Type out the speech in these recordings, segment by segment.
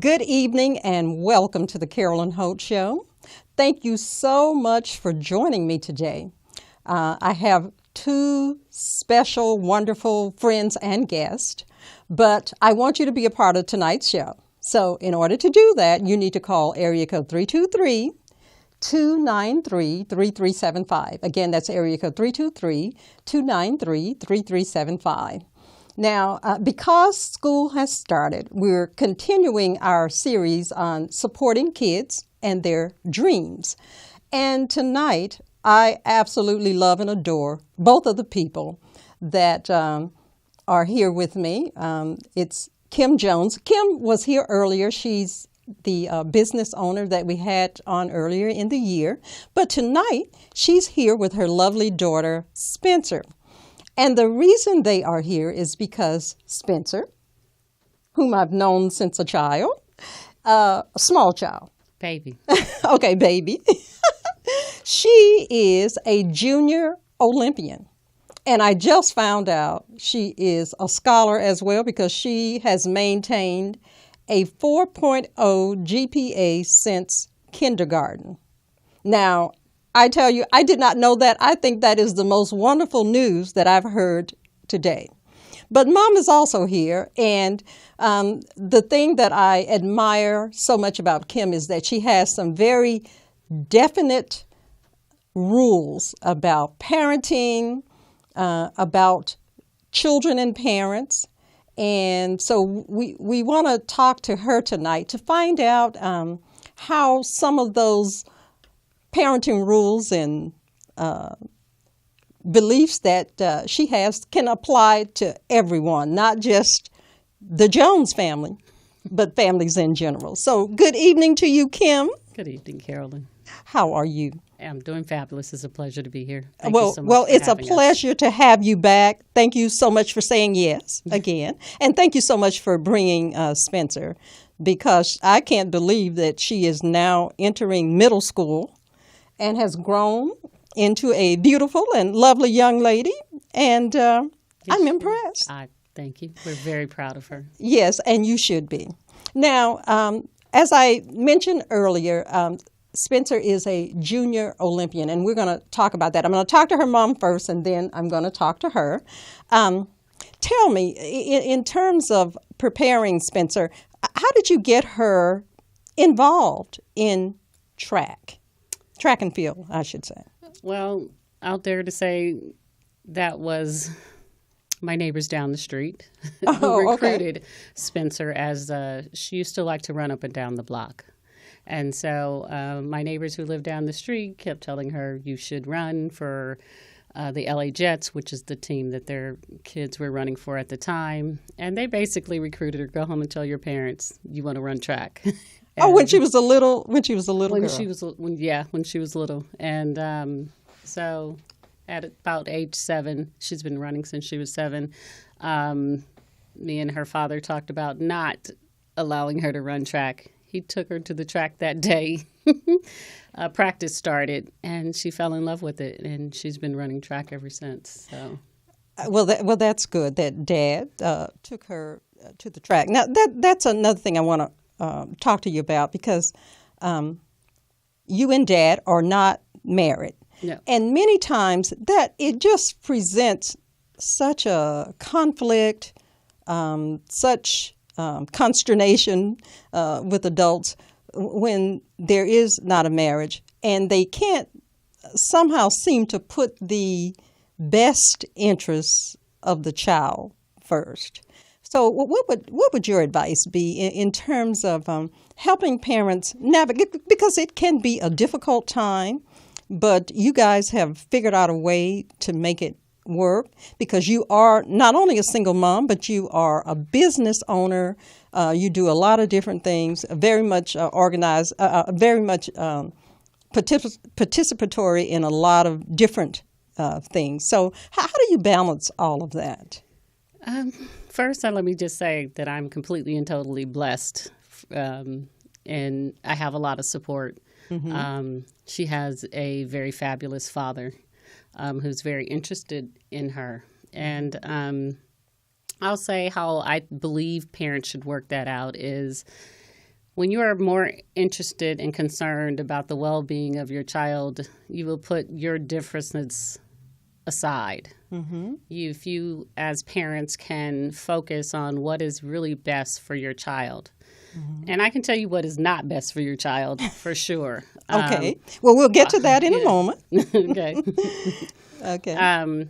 Good evening and welcome to the Carolyn Holt Show. Thank you so much for joining me today. I have two special, wonderful friends and guests, but I want you to be a part of tonight's show. So in order to do that, you need to call area code 323-293-3375. Again, that's area code 323-293-3375. Now, because school has started, we're continuing our series on supporting kids and their dreams. And tonight, I absolutely love and adore both of the people that are here with me. It's Kim Jones. Kim was here earlier. She's the business owner that we had on earlier in the year. But tonight, she's here with her lovely daughter, Spencer. And the reason they are here is because Spencer, whom I've known since a child, a small child. Baby. Okay, baby. She is a junior Olympian. And I just found out she is a scholar as well because she has maintained a 4.0 GPA since kindergarten. Now, I tell you, I did not know that. I think that is the most wonderful news that I've heard today. But Mom is also here, and the thing that I admire so much about Kim is that she has some very definite rules about parenting, about children and parents. And so we want to talk to her tonight to find out how some of those parenting rules and beliefs that she has can apply to everyone, not just the Jones family, but families in general. So good evening to you, Kim. Good evening, Carolyn. How are you? I'm doing fabulous. It's a pleasure to be here. Thank you so much well, for it's a having us. pleasure to have you back. Thank you so much for saying yes again. And thank you so much for bringing Spencer, because I can't believe that she is now entering middle school and has grown into a beautiful and lovely young lady. And I'm impressed. Thank you. We're very proud of her. Yes, and you should be. Now, as I mentioned earlier, Spencer is a junior Olympian, and we're going to talk about that. I'm going to talk to her mom first, and then I'm going to talk to her. Tell me, in terms of preparing Spencer, how did you get her involved in track and field, I should say? Well, out there to say that was my neighbors down the street who recruited Spencer, as she used to like to run up and down the block. And so my neighbors who lived down the street kept telling her, you should run for the LA Jets, which is the team that their kids were running for at the time. And they basically recruited her, go home and tell your parents you want to run track. When she was a little girl. When she was little. And so at about age 7, she's been running since she was 7. Me and her father talked about not allowing her to run track. He took her to the track that day. Practice started, and she fell in love with it, and she's been running track ever since. So, well, that's good that Dad took her to the track. Now, that's another thing I want to talk to you about, because you and Dad are not married. No. And many times that it just presents such a conflict, such consternation with adults when there is not a marriage, and they can't somehow seem to put the best interests of the child first. So what would your advice be in terms of helping parents navigate, because it can be a difficult time, but you guys have figured out a way to make it work, because you are not only a single mom, but you are a business owner. You do a lot of different things, very much organized, very much participatory in a lot of different things. So how do you balance all of that? First, let me just say that I'm completely and totally blessed, and I have a lot of support. Mm-hmm. She has a very fabulous father who's very interested in her. And I'll say how I believe parents should work that out is when you are more interested and concerned about the well-being of your child, you will put your differences aside. Mm-hmm. If you, as parents, can focus on what is really best for your child. Mm-hmm. And I can tell you what is not best for your child, for sure. Okay. Well, we'll get to that in a moment. Okay. Okay.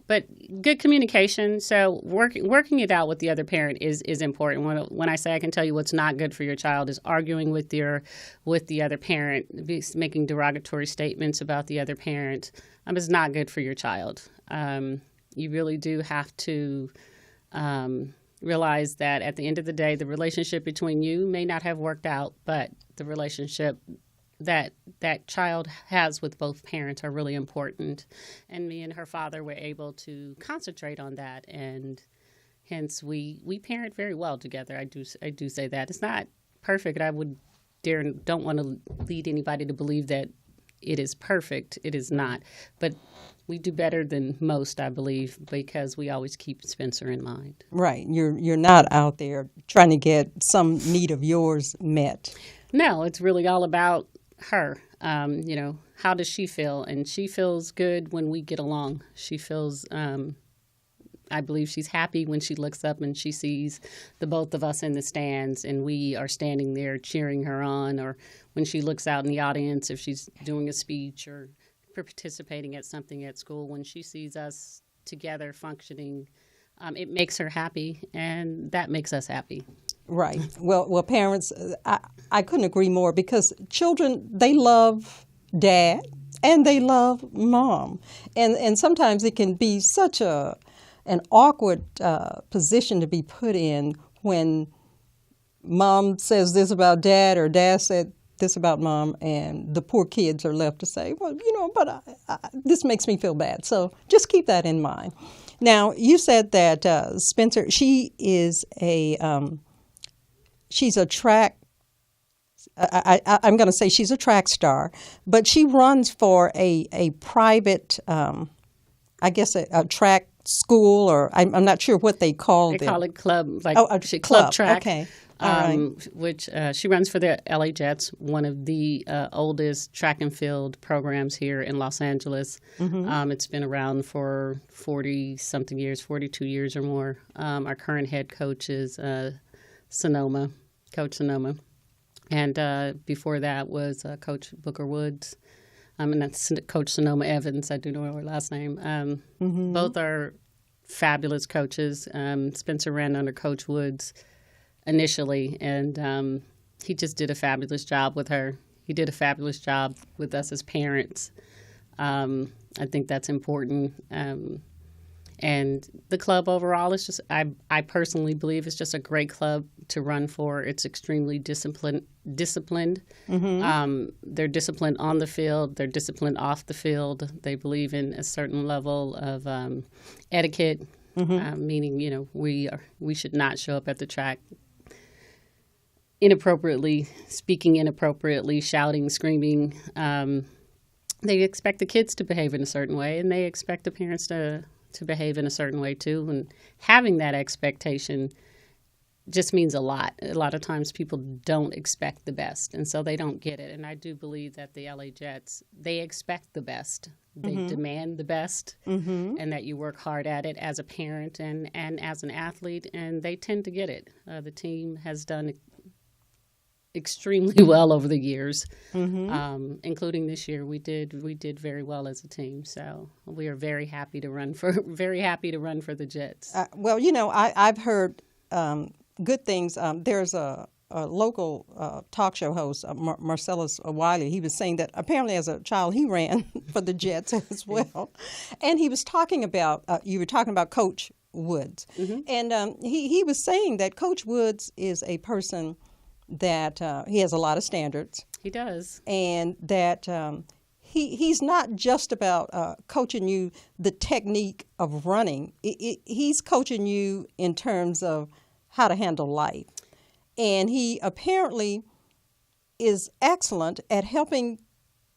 But good communication. So working it out with the other parent is important. When I say I can tell you what's not good for your child is arguing with the other parent, making derogatory statements about the other parent is not good for your child. You really do have to realize that at the end of the day, the relationship between you may not have worked out, but the relationship that child has with both parents are really important. And me and her father were able to concentrate on that, and hence we parent very well together. I do say that. It's not perfect. I don't want to lead anybody to believe that it is perfect. It is not. But we do better than most, I believe, because we always keep Spencer in mind. Right. You're not out there trying to get some need of yours met. No, it's really all about her. How does she feel? And she feels good when we get along. She feels, I believe she's happy when she looks up and she sees the both of us in the stands and we are standing there cheering her on, or when she looks out in the audience if she's doing a speech or participating at something at school. When she sees us together functioning, it makes her happy, and that makes us happy. Right. Well, parents, I couldn't agree more, because children, they love dad and they love mom. And sometimes it can be such an awkward position to be put in when mom says this about dad or dad said this about mom, and the poor kids are left to say, well, but this makes me feel bad. So just keep that in mind. Now, you said that Spencer, she is she's a track, I'm going to say she's a track star, but she runs for a private, I guess a track school, or I'm not sure what they call it. They call it club, club track. Okay. Which she runs for the LA Jets, one of the oldest track and field programs here in Los Angeles. Mm-hmm. It's been around for 40-something years, 42 years or more. Our current head coach is Coach Sonoma. And before that was Coach Booker Woods. And that's Coach Sonoma Evans. I do know her last name. Mm-hmm. Both are fabulous coaches. Spencer ran under Coach Woods initially, and he just did a fabulous job with her. He did a fabulous job with us as parents. I think that's important. And the club overall is just, I personally believe it's just a great club to run for. It's extremely disciplined. Mm-hmm. They're disciplined on the field. They're disciplined off the field. They believe in a certain level of etiquette, mm-hmm. Meaning, we should not show up at the track inappropriately, speaking inappropriately, shouting, screaming. They expect the kids to behave in a certain way, and they expect the parents to behave in a certain way too. And having that expectation just means a lot. A lot of times people don't expect the best, and so they don't get it. And I do believe that the LA Jets, they expect the best. They mm-hmm. demand the best, mm-hmm. and that you work hard at it as a parent and as an athlete, and they tend to get it. The team has done extremely well over the years, mm-hmm. Including this year. We did very well as a team, so we are very happy to run for the Jets. I've heard good things. There's a local talk show host, Marcellus Wiley. He was saying that apparently as a child he ran for the Jets as well, and he was talking about you were talking about Coach Woods, mm-hmm. and he was saying that Coach Woods is a person that he has a lot of standards. He does. And that he's not just about coaching you the technique of running. He's coaching you in terms of how to handle life. And he apparently is excellent at helping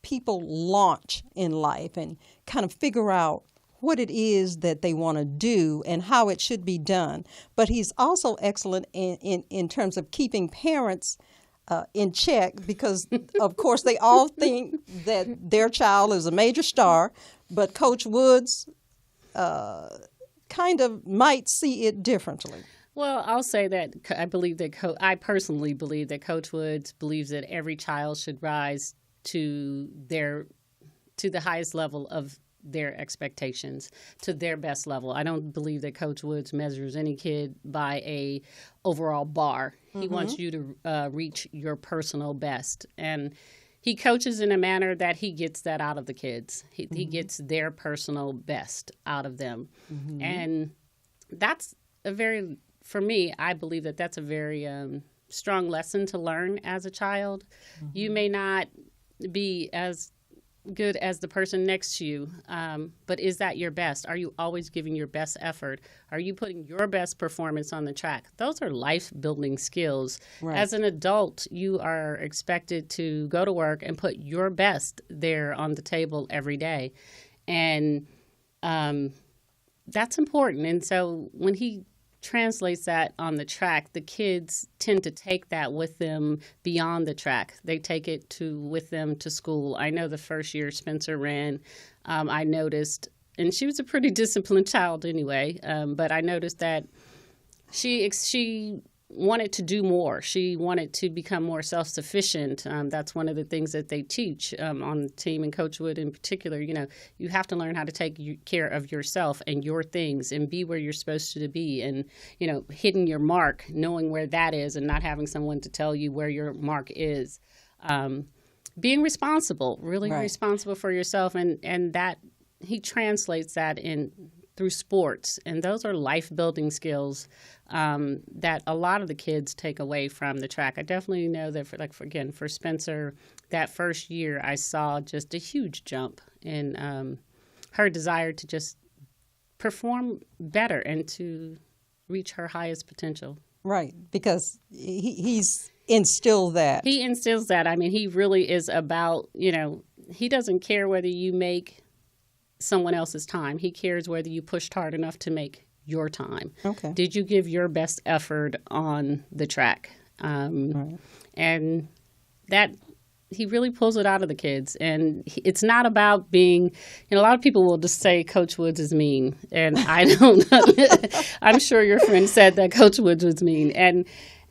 people launch in life and kind of figure out what it is that they want to do and how it should be done. But he's also excellent in terms of keeping parents in check because, of course, they all think that their child is a major star, but Coach Woods kind of might see it differently. Well, I'll say that I personally believe that Coach Woods believes that every child should rise to the highest level of their expectations, to their best level. I don't believe that Coach Woods measures any kid by a overall bar. He wants you to reach your personal best. And he coaches in a manner that he gets that out of the kids. He gets their personal best out of them. And that's for me, I believe that that's a very strong lesson to learn as a child. You may not be as good as the person next to you, but is that your best? Are you always giving your best effort? Are you putting your best performance on the track? Those are life-building skills. Right. As an adult, you are expected to go to work and put your best there on the table every day, and that's important. And so when he translates that on the track, the kids tend to take that with them beyond the track. They take it with them to school. I know the first year Spencer ran, I noticed, and she was a pretty disciplined child anyway, but I noticed that she wanted to do more. She wanted to become more self-sufficient. That's one of the things that they teach on the team, and Coach Wood in particular. You have to learn how to take care of yourself and your things and be where you're supposed to be, and hitting your mark, knowing where that is, and not having someone to tell you where your mark is. Being responsible, really right. Responsible for yourself, and that he translates that through sports, and those are life-building skills that a lot of the kids take away from the track. I definitely know that for Spencer, that first year I saw just a huge jump in her desire to just perform better and to reach her highest potential. Right, because he's instilled that. He instills that. I mean, he really is about, he doesn't care whether you make someone else's time. He cares whether you pushed hard enough to make your time. Okay. Did you give your best effort on the track? Right. And that he really pulls it out of the kids. And it's not about being, a lot of people will just say Coach Woods is mean. And I don't know. I'm sure your friend said that Coach Woods was mean.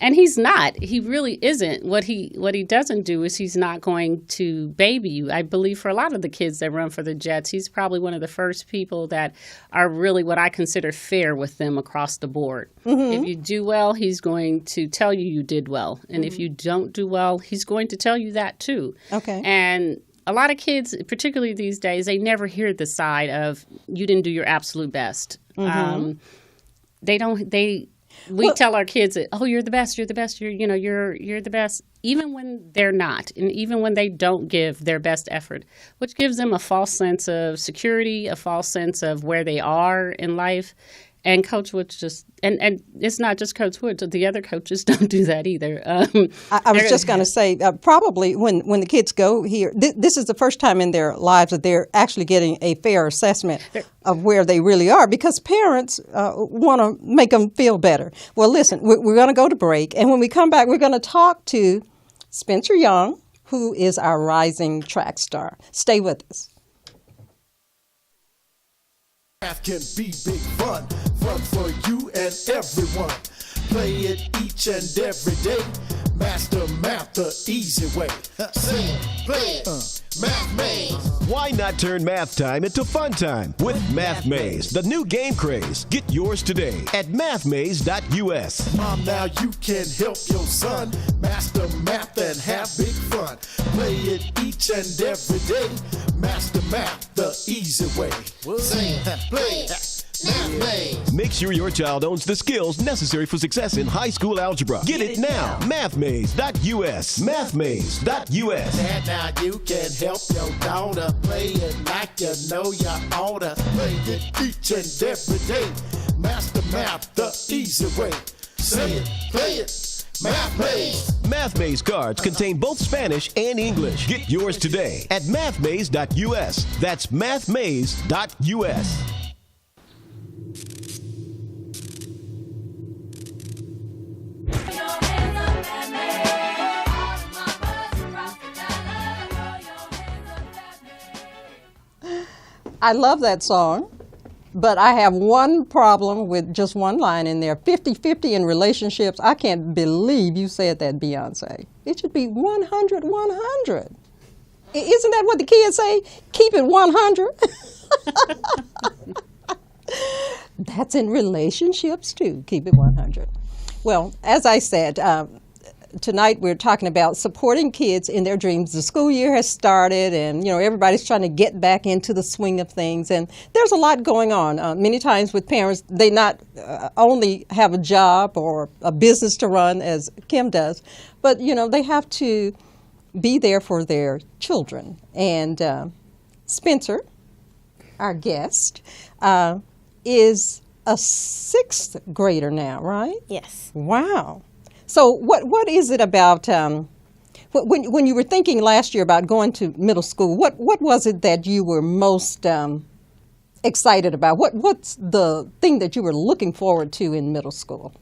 And he's not. He really isn't. What he doesn't do is he's not going to baby you. I believe for a lot of the kids that run for the Jets, he's probably one of the first people that are really what I consider fair with them across the board. Mm-hmm. If you do well, he's going to tell you did well. And if you don't do well, he's going to tell you that too. Okay. And a lot of kids, particularly these days, they never hear the side of you didn't do your absolute best. Mm-hmm. We tell our kids that, oh, you're the best, you're the best, you're the best, even when they're not, and even when they don't give their best effort, which gives them a false sense of security, a false sense of where they are in life. And Coach Woods just, and it's not just Coach Woods, the other coaches don't do that either. I was just going to say, probably when the kids go here, this is the first time in their lives that they're actually getting a fair assessment of where they really are, because parents want to make them feel better. Well, listen, we're going to go to break, and when we come back, we're going to talk to Spencer Young, who is our rising track star. Stay with us. Math can be big fun for you and everyone. Play it each and every day. Master math the easy way. Sing, play it, Math Maze. Why not turn math time into fun time with Math Maze, the new game craze? Get yours today at mathmaze.us. Mom, now you can help your son master math and have big fun. Play it each and every day. Master math the easy way. Sing, play it. Math Maze. Make sure your child owns the skills necessary for success in high school algebra. Get it now. Mathmaze.us. Mathmaze.us. And now you can help your daughter play it like you know you oughta. Play it each and every day. Master math the easy way. Say it, play it. Math Maze. Math Maze cards contain both Spanish and English. Get yours today at mathmaze.us. That's mathmaze.us. I love that song, but I have one problem with just one line in there. 50-50 in relationships. I can't believe you said that, Beyonce. It should be 100-100. Isn't that what the kids say? Keep it 100. That's in relationships too. Keep it 100. Well, as I said, tonight we're talking about supporting kids in their dreams. The school year has started, and everybody's trying to get back into the swing of things. And there's a lot going on. Many times with parents, they not only have a job or a business to run, as Kim does, but they have to be there for their children. And Spencer, our guest, is a 6th grader now, right? Yes. Wow. So what is it about, when you were thinking last year about going to middle school, what was it that you were most excited about? What's the thing that you were looking forward to in middle school?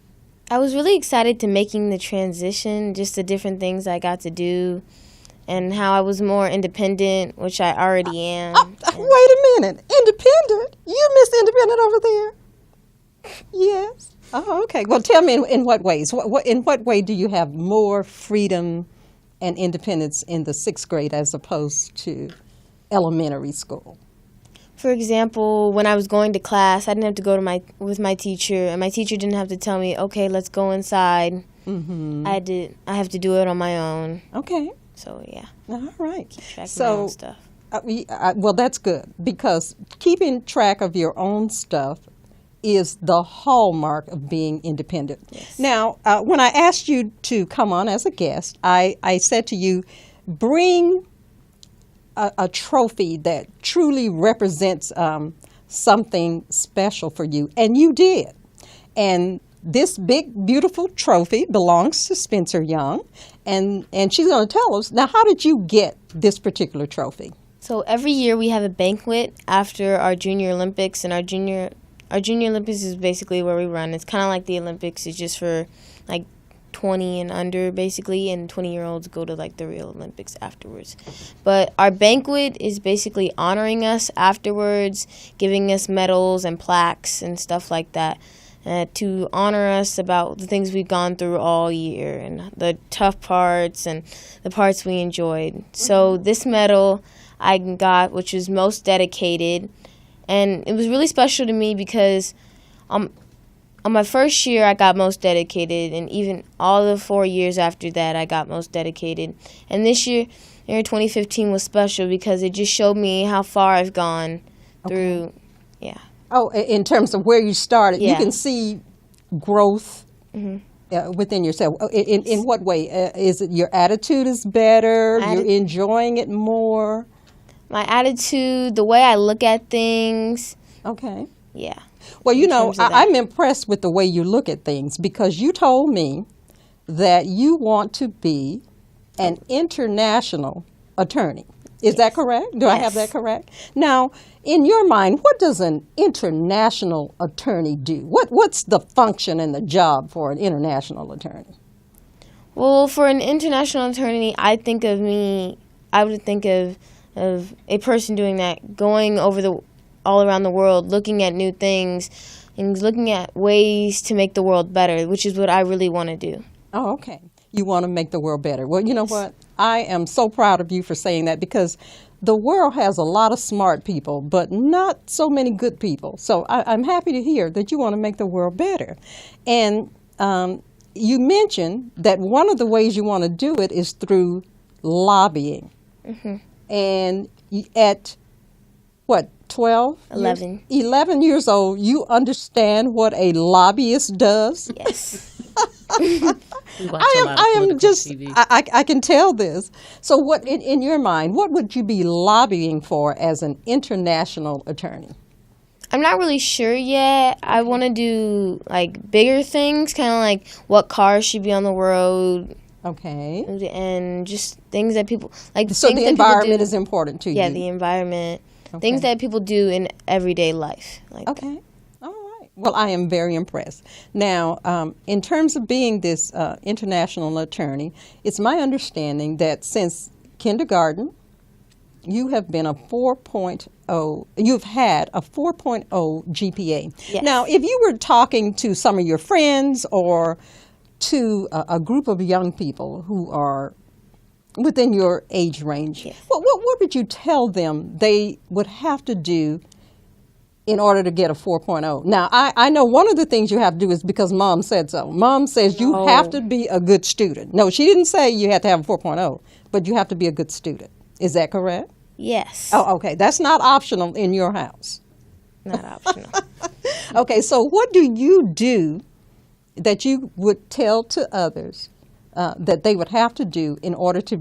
I was really excited to making the transition, just the different things I got to do, and how I was more independent, which I already am. Wait a minute. Independent? You Miss Independent over there? Yes. Oh, okay. Well, tell me in what ways. In what way do you have more freedom and independence in the 6th grade as opposed to elementary school? For example, when I was going to class, I didn't have to go with my teacher, and my teacher didn't have to tell me, okay, let's go inside. Mm-hmm. I have to do it on my own. Okay. So, yeah. All right. Keep track of my own stuff. Well, that's good, because keeping track of your own stuff is the hallmark of being independent. Yes. Now, when I asked you to come on as a guest, I said to you, bring a trophy that truly represents something special for you, and you did. And this big, beautiful trophy belongs to Spencer Young, and she's going to tell us. Now, how did you get this particular trophy? So every year we have a banquet after our Junior Olympics, and our Junior Olympics is basically where we run. It's kind of like the Olympics. It's just for like 20 and under, basically, and 20-year-olds go to like the real Olympics afterwards. But our banquet is basically honoring us afterwards, giving us medals and plaques and stuff like that, to honor us about the things we've gone through all year and the tough parts and the parts we enjoyed. So this medal I got, which was most dedicated, and it was really special to me because on my first year I got most dedicated, and even all the 4 years after that I got most dedicated. And this year 2015 was special because it just showed me how far I've gone through, yeah. Oh, in terms of where you started, Yeah. you can see growth within yourself. In what way? Is it your attitude is better? You're enjoying it more? My attitude, the way I look at things. Okay. Yeah. Well, I'm impressed with the way you look at things, because you told me that you want to be an international attorney. Is that correct? Do I have that correct? Now, in your mind, what does an international attorney do? What's the function and the job for an international attorney? Well, for an international attorney, I would think of a person doing that, going over all around the world, looking at new things and looking at ways to make the world better, which is what I really want to do. Oh, okay. You want to make the world better. Well, you know what? I am so proud of you for saying that, because the world has a lot of smart people, but not so many good people. So I'm happy to hear that you want to make the world better. And you mentioned that one of the ways you want to do it is through lobbying. Mm-hmm. And at, 12? 11. 11 years old, you understand what a lobbyist does? Yes. I am just, TV. I can tell this. So what, in your mind, what would you be lobbying for as an international attorney? I'm not really sure yet. I want to do like bigger things, kind of like what cars should be on the road. Okay. And just things that people like. So the environment is important to you. Yeah, the environment. Okay. Things that people do in everyday life. Okay. All right. Well, I am very impressed. Now, in terms of being this international attorney, it's my understanding that since kindergarten, you have been a 4-point 4.0, you've had a 4.0 GPA. Yes. Now, if you were talking to some of your friends or to a group of young people who are within your age range, yes. what would you tell them they would have to do in order to get a 4.0? Now, I know one of the things you have to do is because Mom said so. Mom says you have to be a good student. No, she didn't say you had to have a 4.0, but you have to be a good student. Is that correct? Yes. Oh, okay. That's not optional in your house. Not optional. Okay, so what do you do that you would tell to others that they would have to do in order to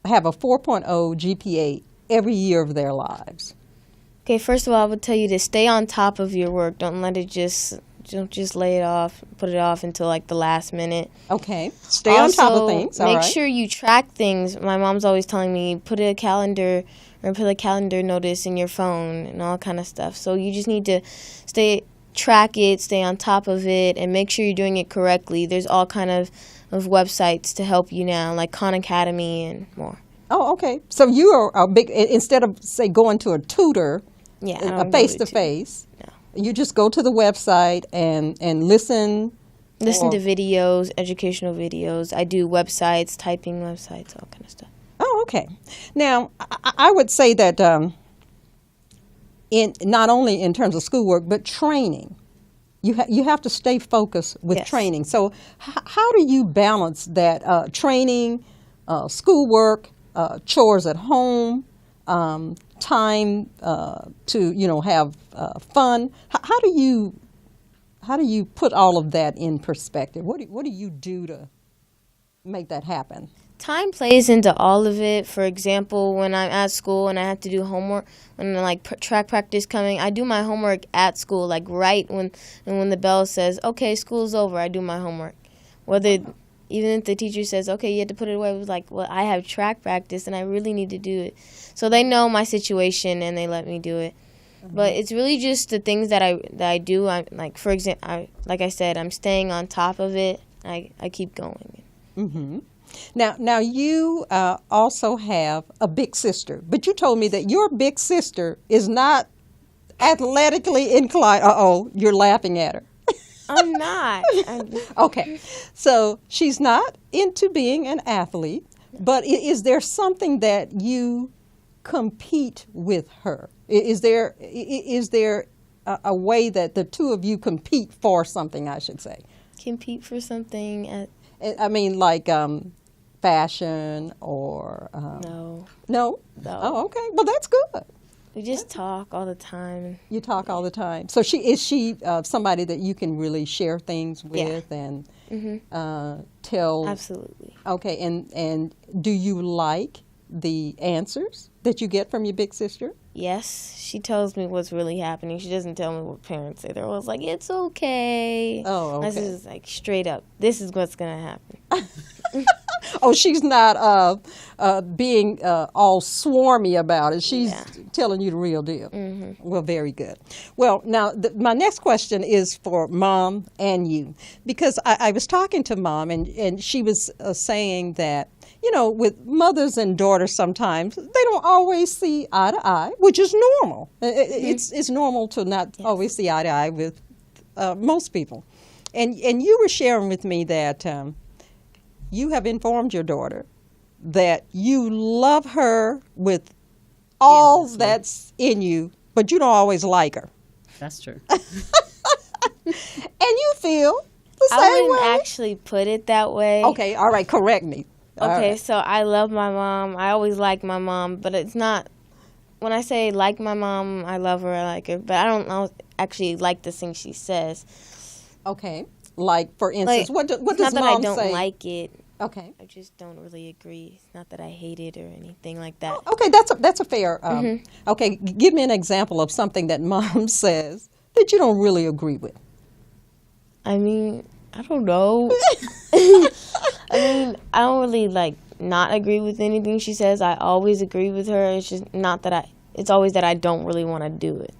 have a 4.0 GPA every year of their lives? Okay, first of all, I would tell you to stay on top of your work. Don't let it don't just lay it off, put it off until like the last minute. Okay, stay on top of things. All make right. sure you track things. My mom's always telling me put a calendar notice in your phone and all kind of stuff. So you just need to track it, stay on top of it, and make sure you're doing it correctly. There's all kind of websites to help you now, like Khan Academy and more. Oh, okay. So you are a big, instead of, say, going to a tutor, Yeah, a face-to-face, No. you just go to the website and listen. Listen to videos, educational videos. I do websites, typing websites, all kind of stuff. Oh, okay. Now, I would say that in not only in terms of schoolwork, but training, you have to stay focused with Yes. training. So how do you balance that training, schoolwork, chores at home, time to have fun? How do you put all of that in perspective? What do you do to make that happen? Time plays into all of it. For example, when I'm at school and I have to do homework, when track practice coming, I do my homework at school, like right when the bell says, okay, school's over, I do my homework. Even if the teacher says, okay, you have to put it away, it was like, well, I have track practice and I really need to do it. So they know my situation and they let me do it. Mm-hmm. But it's really just the things that I do. For example, like I said, I'm staying on top of it. I keep going. Mm-hmm. Now you also have a big sister, but you told me that your big sister is not athletically inclined. Uh-oh, you're laughing at her. I'm not. Okay, so she's not into being an athlete, but is there something that you compete with her? Is there a way that the two of you compete for something, I should say? Compete for something I mean, like fashion or... No. No? No. Oh, okay. Well, that's good. We just talk all the time. You talk all the time. So is she somebody that you can really share things with and tell? Absolutely. Okay. And do you like the answers that you get from your big sister? Yes. She tells me what's really happening. She doesn't tell me what parents say. They're always like, it's okay. Oh, okay. This is like straight up. This is what's going to happen. Oh, she's not being all swarmy about it. She's telling you the real deal. Mm-hmm. Well, very good. Well, now, my next question is for Mom and you, because I was talking to Mom, and she was saying that, with mothers and daughters sometimes, they don't always see eye to eye, which is normal. It's normal to not always see eye to eye with most people. And you were sharing with me that you have informed your daughter that you love her with all that's in you, but you don't always like her. That's true. And you feel the same way. I wouldn't actually put it that way. Okay, all right, correct me. Okay, so I love my mom. I always like my mom, but it's not, when I say like my mom, I love her, I like her, but I don't actually like the things she says. Okay, like for instance, what does Mom say? It's not that I don't like it. Okay. I just don't really agree. It's not that I hate it or anything like that. Oh, okay, that's a fair. Okay, give me an example of something that Mom says that you don't really agree with. I mean, I don't know. I don't really not agree with anything she says. I always agree with her. It's just not that it's always that I don't really want to do it.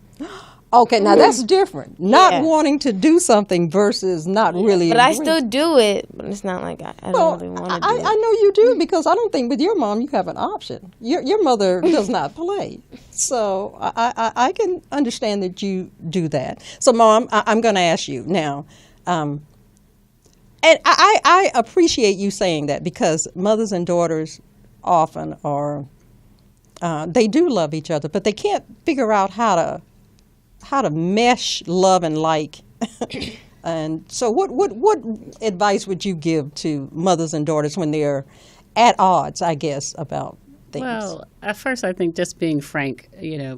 Okay, now that's different. Not Yeah. wanting to do something versus not really. But I agreeing. still do it. But it's not like I don't really want to do it. I know you do because I don't think with your mom you have an option. Your mother does not play, so I can understand that you do that. So, Mom, I'm going to ask you now, and I appreciate you saying that because mothers and daughters often are they do love each other, but they can't figure out how to mesh love and like. And so what advice would you give to mothers and daughters when they're at odds, I guess, about things? Well, at first I think just being frank,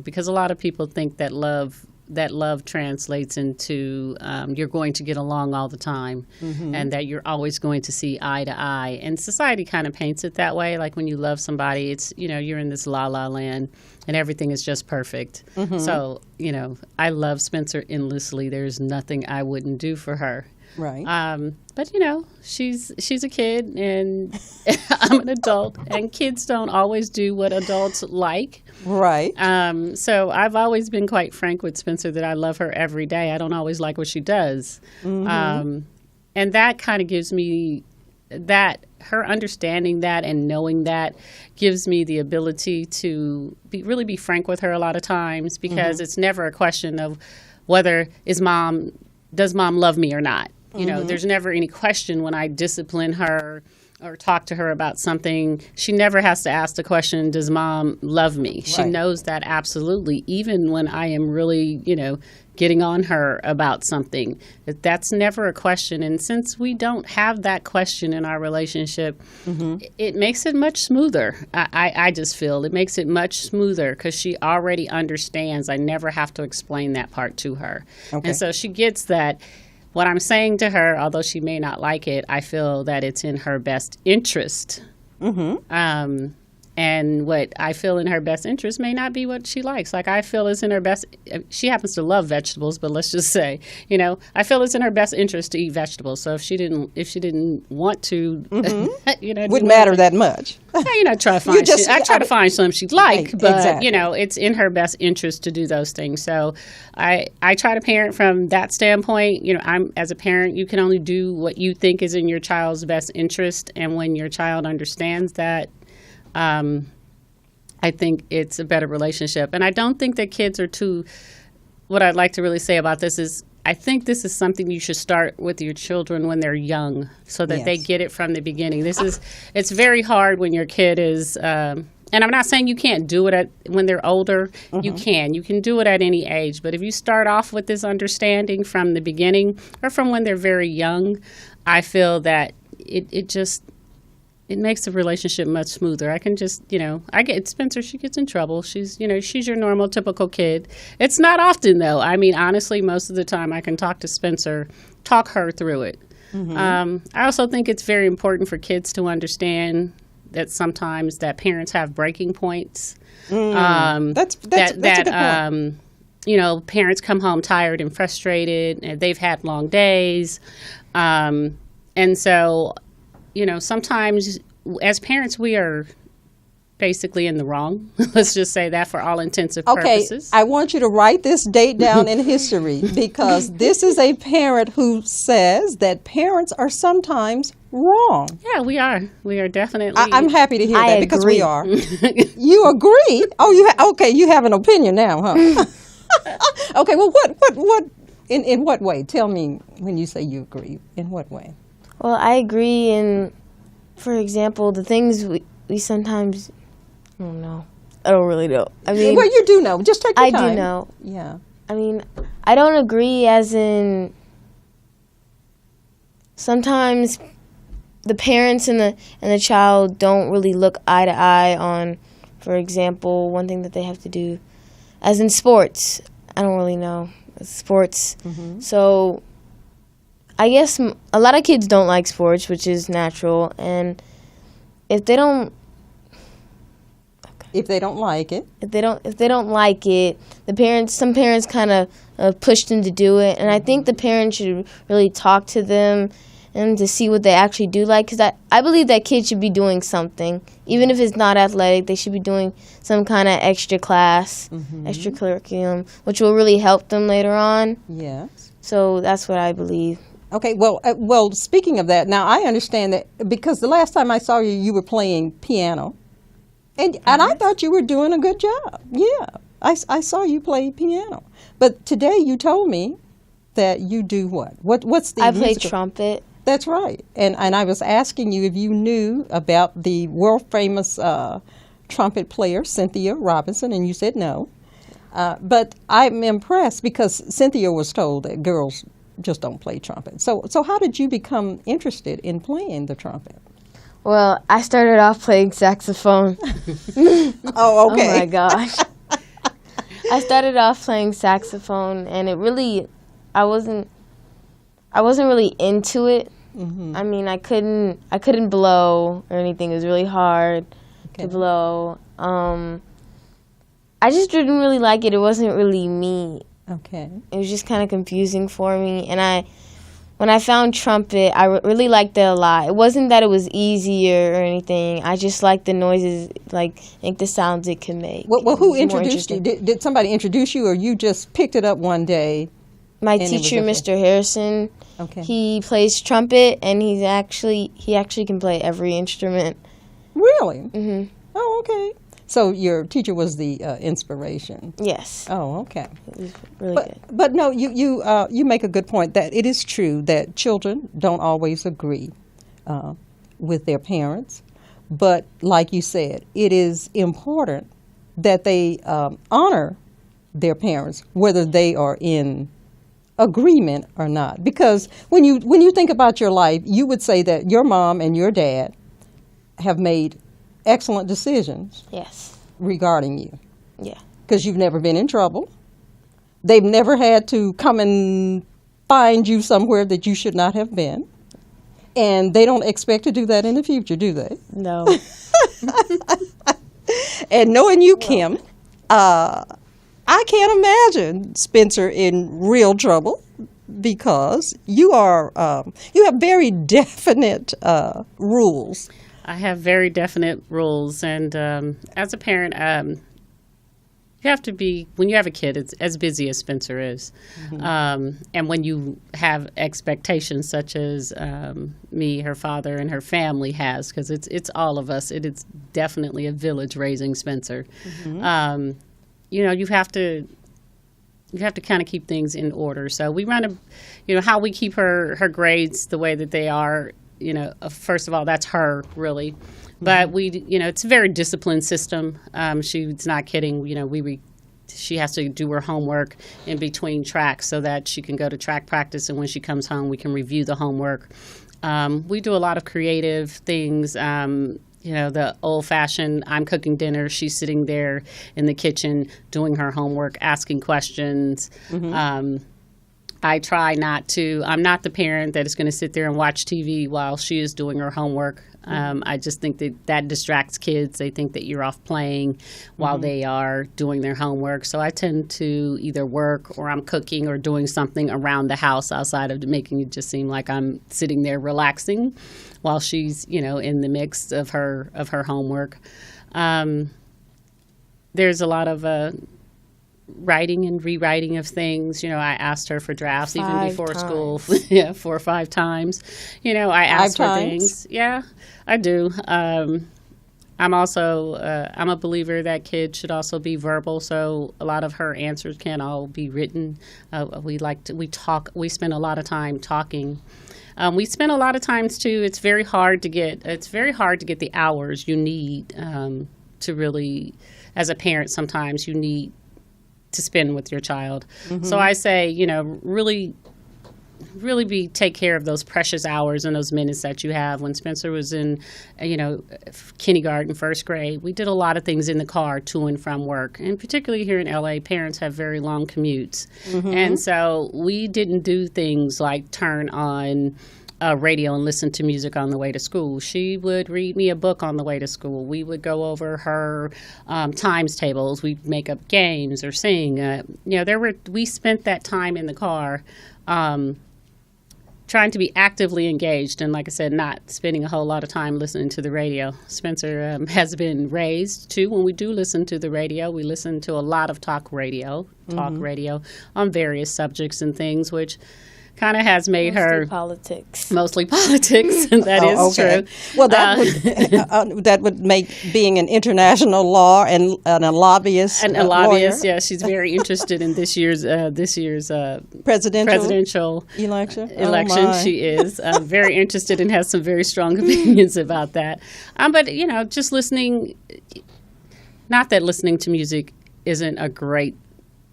because a lot of people think that love translates into you're going to get along all the time and that you're always going to see eye to eye. And society kind of paints it that way. Like when you love somebody, it's, you're in this la-la land and everything is just perfect. So, I love Spencer endlessly. There's nothing I wouldn't do for her. Right. But she's a kid and I'm an adult, and kids don't always do what adults like. Right. So I've always been quite frank with Spencer that I love her every day. I don't always like what she does. And that kind of gives me her understanding that and knowing that gives me the ability to really be frank with her a lot of times, because it's never a question of does mom love me or not. There's never any question when I discipline her or talk to her about something. She never has to ask the question, does mom love me? She knows that absolutely, even when I am really, getting on her about something. That's never a question. And since we don't have that question in our relationship, it makes it much smoother. I just feel it makes it much smoother because she already understands. I never have to explain that part to her. Okay. And so she gets that. What I'm saying to her, although she may not like it, I feel that it's in her best interest. And what I feel in her best interest may not be what she likes. Like I feel is in her best. She happens to love vegetables, but let's just say, I feel it's in her best interest to eat vegetables. So if she didn't want to, wouldn't matter that much. I try to find some she'd like, but it's in her best interest to do those things. So I try to parent from that standpoint. I'm as a parent, you can only do what you think is in your child's best interest, and when your child understands that, I think it's a better relationship. And I don't think that kids are what I'd like to really say about this is I think this is something you should start with your children when they're young so that they get it from the beginning. It's very hard when your kid is, and I'm not saying you can't do it when they're older. You can do it at any age. But if you start off with this understanding from the beginning or from when they're very young, I feel that it makes the relationship much smoother. I can just, I get Spencer, she gets in trouble. She's your normal, typical kid. It's not often, though. I mean, honestly, most of the time I can talk to Spencer, talk her through it. I also think it's very important for kids to understand that sometimes that parents have breaking points. That's a good point. Parents come home tired and frustrated, and they've had long days. And so, sometimes as parents, we are basically in the wrong. Let's just say that for all intents and purposes. I want you to write this date down in history because this is a parent who says that parents are sometimes wrong. Yeah, we are. We are definitely. I'm happy to hear that because agree. we are. You agree? Oh, you have an opinion now, huh? Okay, well, what, in what way? Tell me when you say you agree, in what way? Well, I agree in, for example, the things we sometimes, I don't know. I don't really know. I mean, well, you do know. Just take your time. I do know. Yeah. I mean, I don't agree as in sometimes the parents and the child don't really look eye to eye on, for example, one thing that they have to do, as in sports. I don't really know. Sports. So I guess a lot of kids don't like sports, which is natural, and if they don't like it, some parents kind of push them to do it, and I think the parents should really talk to them and to see what they actually do like. Because I believe that kids should be doing something. Even if it's not athletic, they should be doing some kind of extra class, extra curriculum, which will really help them later on. Yes. So that's what I believe. Okay, well, speaking of that, now I understand that because the last time I saw you, you were playing piano, and I thought you were doing a good job. Yeah, I saw you play piano, but today you told me that you do what? What's the I play musical? trumpet. That's right, and I was asking you if you knew about the world famous trumpet player Cynthia Robinson, and you said no. But I'm impressed because Cynthia was told that girls just don't play trumpet. So how did you become interested in playing the trumpet? Well, I started off playing saxophone. Oh, okay. Oh my gosh. I started off playing saxophone, and I wasn't really into it. I mean, I couldn't blow or anything. It was really hard to blow. I just didn't really like it. It wasn't really me. Okay. It was just kind of confusing for me. And when I found trumpet, I really liked it a lot. It wasn't that it was easier or anything. I just liked the noises, like the sounds it can make. Well, who introduced you? Did somebody introduce you, or you just picked it up one day? My teacher, Mr. Harrison. Okay. He plays trumpet, and he actually can play every instrument. Really? Mm-hmm. Oh, okay. So your teacher was the inspiration. Yes. Oh, okay. It was really good. But no, you make a good point that it is true that children don't always agree with their parents. But like you said, it is important that they honor their parents, whether they are in agreement or not. Because when you think about your life, you would say that your mom and your dad have made excellent decisions. Yes. Regarding you. Yeah. Because you've never been in trouble. They've never had to come and find you somewhere that you should not have been. And they don't expect to do that in the future, do they? No. And knowing you, Kim, I can't imagine Spencer in real trouble because you have very definite rules. I have very definite rules, and as a parent, you have to be, when you have a kid, it's as busy as Spencer is. And when you have expectations such as me, her father, and her family has, because it's all of us, it is definitely a village raising Spencer. You have to kind of keep things in order. So we run how we keep her grades the way that they are. First of all, that's her, really. But it's a very disciplined system. She's not kidding. She has to do her homework in between tracks so that she can go to track practice, and when she comes home, we can review the homework. We do a lot of creative things. The old-fashioned, I'm cooking dinner, she's sitting there in the kitchen doing her homework, asking questions. I try not to. I'm not the parent that is going to sit there and watch TV while she is doing her homework. I just think that distracts kids. They think that you're off playing while they are doing their homework. So I tend to either work or I'm cooking or doing something around the house outside of making it just seem like I'm sitting there relaxing while she's, in the mix of her homework. There's a lot of writing and rewriting of things. I asked her for drafts even before school. 4 or 5 times. I asked for things. Yeah, I do. I'm also I'm a believer that kids should also be verbal. So a lot of her answers can't all be written. We talk. We spend a lot of time talking. We spend a lot of times too. It's very hard to get the hours you need to really, as a parent. Sometimes you need to spend with your child. So I say, really take care of those precious hours and those minutes that you have. When Spencer was in, kindergarten, first grade, we did a lot of things in the car to and from work. And particularly here in LA, parents have very long commutes. And so we didn't do things like turn on radio and listen to music on the way to school. She would read me a book on the way to school. We would go over her times tables. We'd make up games or sing. We spent that time in the car trying to be actively engaged, and like I said, not spending a whole lot of time listening to the radio. Spencer has been raised too. When we do listen to the radio, we listen to a lot of talk radio on various subjects and things, which kind of has made mostly politics. And that is true. Well, that would make being an international law and a lobbyist. And a lobbyist, yeah. She's very interested in this year's presidential election. She is very interested and has some very strong opinions about that. But just listening. Not that listening to music isn't a great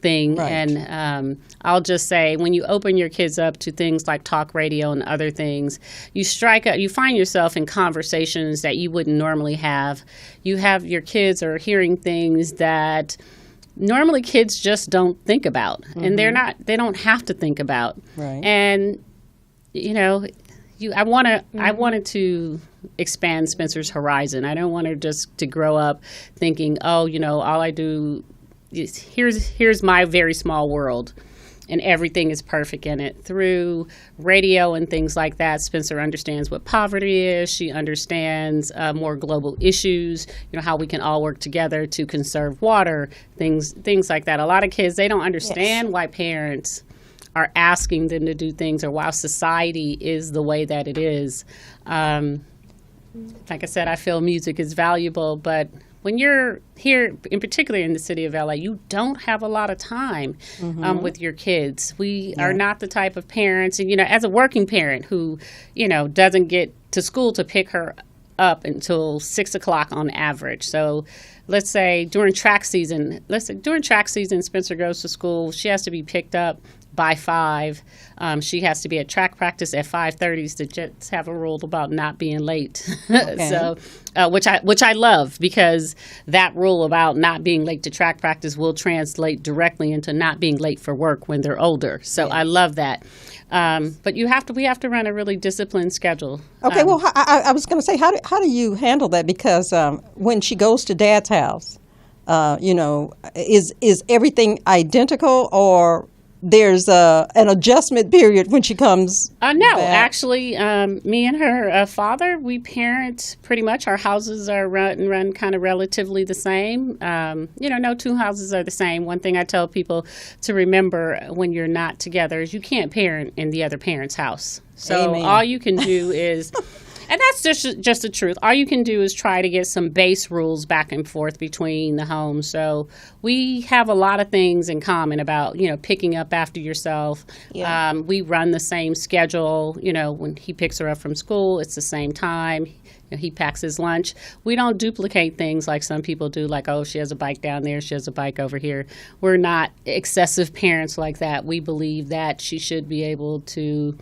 thing. Right. And I'll just say, when you open your kids up to things like talk radio and other things, you find yourself in conversations that you wouldn't normally have. Your kids are hearing things that normally kids just don't think about, and they don't have to think about. Right. And I wanted to expand Spencer's horizon. I don't want her just to grow up thinking, all I do. Here's my very small world, and everything is perfect in it. Through radio and things like that, Spencer understands what poverty is. She understands more global issues, how we can all work together to conserve water, things like that. A lot of kids, they don't understand why parents are asking them to do things, or why society is the way that it is. Like I said, I feel music is valuable, but when you're here, in particular in the city of LA, you don't have a lot of time with your kids. We are not the type of parents, and as a working parent who, doesn't get to school to pick her up until 6 o'clock on average. So let's say during track season, Spencer goes to school. She has to be picked up by 5. She has to be at track practice at 5:30. The Jets have a rule about not being late. Okay. So, which I love, because that rule about not being late to track practice will translate directly into not being late for work when they're older. So I love that. But we have to run a really disciplined schedule. Okay. Well, I was going to say, how do you handle that? Because when she goes to Dad's house, is everything identical, or there's an adjustment period when she comes No, back? Actually, me and her father, we parent pretty much. Our houses are run kind of relatively the same. No two houses are the same. One thing I tell people to remember when you're not together is you can't parent in the other parent's house. So Amen. All you can do is... And that's just the truth. All you can do is try to get some base rules back and forth between the homes. So we have a lot of things in common about, picking up after yourself. Yeah. We run the same schedule. When he picks her up from school, it's the same time. He packs his lunch. We don't duplicate things like some people do, like, oh, she has a bike down there, she has a bike over here. We're not excessive parents like that. We believe that she should be able to...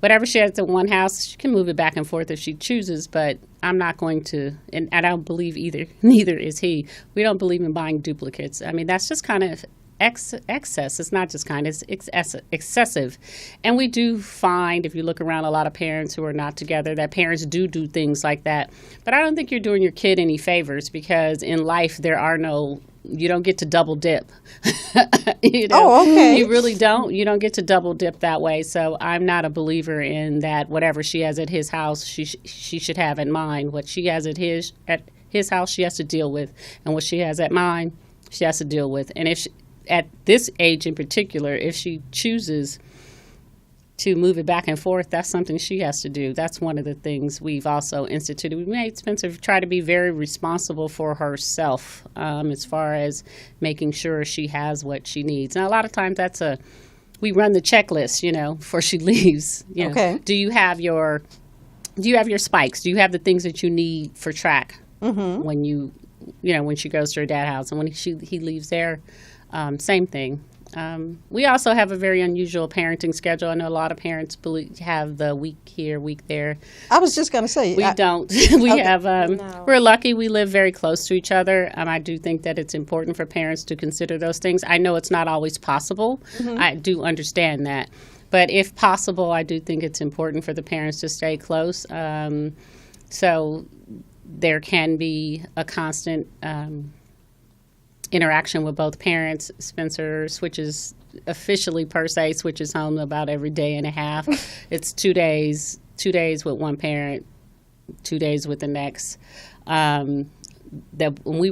Whatever she has at one house, she can move it back and forth if she chooses, but I'm not going to, and I don't believe neither is he. We don't believe in buying duplicates. I mean, that's just kind of excess. It's not just kind of, it's excessive. And we do find, if you look around, a lot of parents who are not together, that parents do things like that. But I don't think you're doing your kid any favors, because in life you don't get to double dip. Oh, okay. You really don't. You don't get to double dip that way. So I'm not a believer in that. Whatever she has at his house, she should have at mine. What she has at his house, she has to deal with, and what she has at mine, she has to deal with. And if at this age in particular, if she chooses to move it back and forth, that's something she has to do. That's one of the things we've also instituted. We made Spencer try to be very responsible for herself as far as making sure she has what she needs. Now, a lot of times we run the checklist, before she leaves. Okay. Do you have your spikes? Do you have the things that you need for track when when she goes to her dad's house, and when he leaves there, same thing. We also have a very unusual parenting schedule. I know a lot of parents have the week here, week there. I was just going to say. We don't. We're lucky we live very close to each other. I do think that it's important for parents to consider those things. I know it's not always possible. I do understand that. But if possible, I do think it's important for the parents to stay close. So there can be a constant interaction with both parents. Spencer officially switches home about every day and a half. It's 2 days with one parent, 2 days with the next. That when we